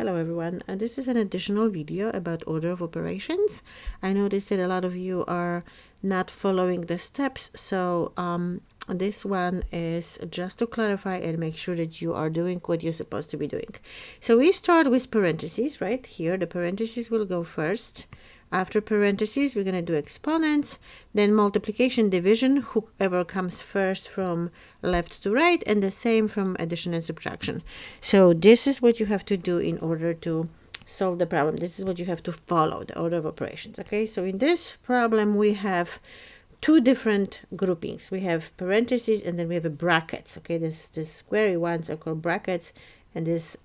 Hello everyone, this is an additional video about order of operations. I noticed that a lot of you are not following the steps, so this one is just to clarify and make sure that you are doing what you're supposed to be doing. So we start with parentheses right here. The parentheses will go first. After parentheses, we're going to do exponents, then multiplication, division, whoever comes first from left to right, and the same from addition and subtraction. So this is what you have to do in order to solve the problem. This is what you have to follow, the order of operations. Okay, so in this problem, we have two different groupings. We have parentheses and then we have brackets. Okay, this squarey ones are called brackets, and this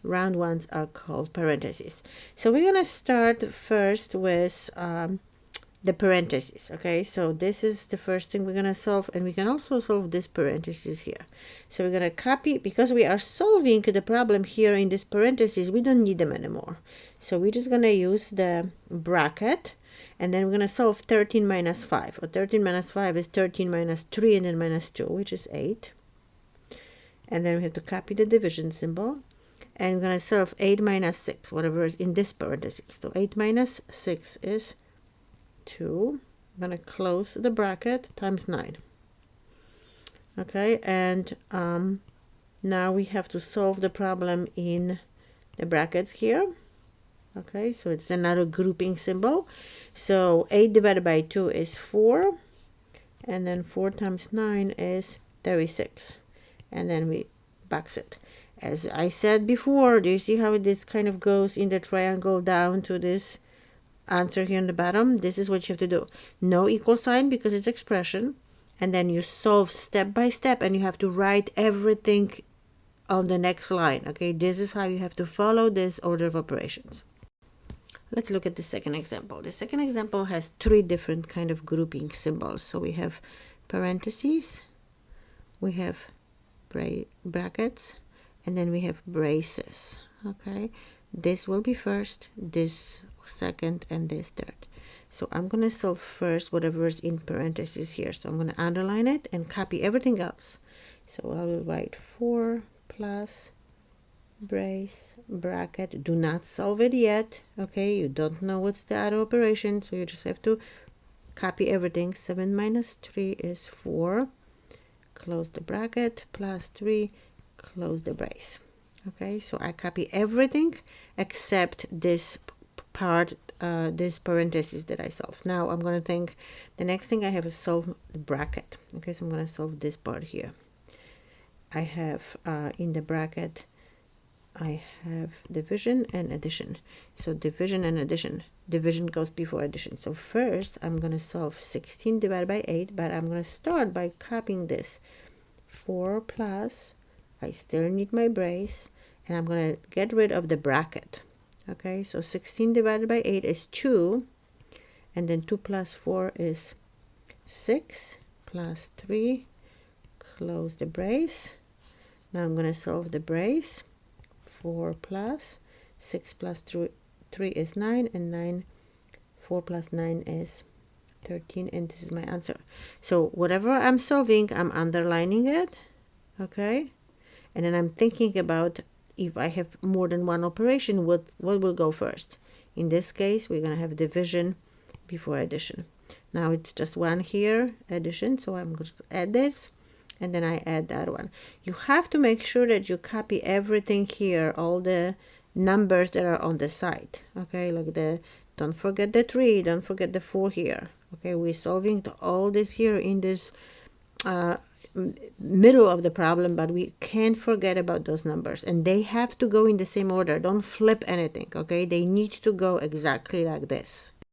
round ones are called parentheses. So we're going to start first with the parentheses. Okay, so this is the first thing we're going to solve, and we can also solve this parentheses here. So we're going to copy, because we are solving the problem here in this parentheses, we don't need them anymore. So we're just going to use the bracket, and then we're going to solve 13 minus 5. Or 13 minus 5 is 13 minus 3 and then minus 2, which is 8. And then we have to copy the division symbol. And we're going to solve 8 minus 6, whatever is in this parentheses. So 8 minus 6 is 2. I'm going to close the bracket times 9. Okay, and now we have to solve the problem in the brackets here. Okay, so it's another grouping symbol. So 8 divided by 2 is 4. And then 4 times 9 is 36. And then we box it. As I said before, do you see how this kind of goes in the triangle down to this answer here in the bottom? This is what you have to do. No equal sign because it's expression. And then you solve step by step, and you have to write everything on the next line. Okay, this is how you have to follow this order of operations. Let's look at the second example. The second example has three different kind of grouping symbols. So we have parentheses, we have brackets, and then we have braces. Okay, this will be first, this second, and this third. So I'm going to solve first whatever is in parentheses here. So I'm going to underline it and copy everything else. So I will write 4 plus brace bracket. Do not solve it yet. Okay, you don't know what's the other operation, so you just have to copy everything. 7 minus 3 is 4. Close the bracket, plus 3, close the brace. Okay, so I copy everything except this part, this parentheses that I solved. Now I'm going to think the next thing I have is solve the bracket. Okay, so I'm going to solve this part here. I have in the bracket I have division and addition. So division and addition. Division goes before addition. So first I'm going to solve 16 divided by 8, but I'm going to start by copying this. 4 plus, I still need my brace, and I'm going to get rid of the bracket. Okay, so 16 divided by 8 is 2, and then 2 plus 4 is 6, plus 3, close the brace. Now I'm going to solve the brace. 4 plus 6 plus 3 is 9, and 4 plus 9 is 13, and this is my answer. So whatever I'm solving, I'm underlining it. Okay, and then I'm thinking about if I have more than one operation, what will go first. In this case, we're going to have division before addition. Now it's just one here, addition, so I'm going to add this, and then I add that one. You have to make sure that you copy everything here, all the numbers that are on the side. Okay, like don't forget the 3, don't forget the 4 here. Okay, we're solving all this here in this middle of the problem, but we can't forget about those numbers, and they have to go in the same order. Don't flip anything. Okay, they need to go exactly like this.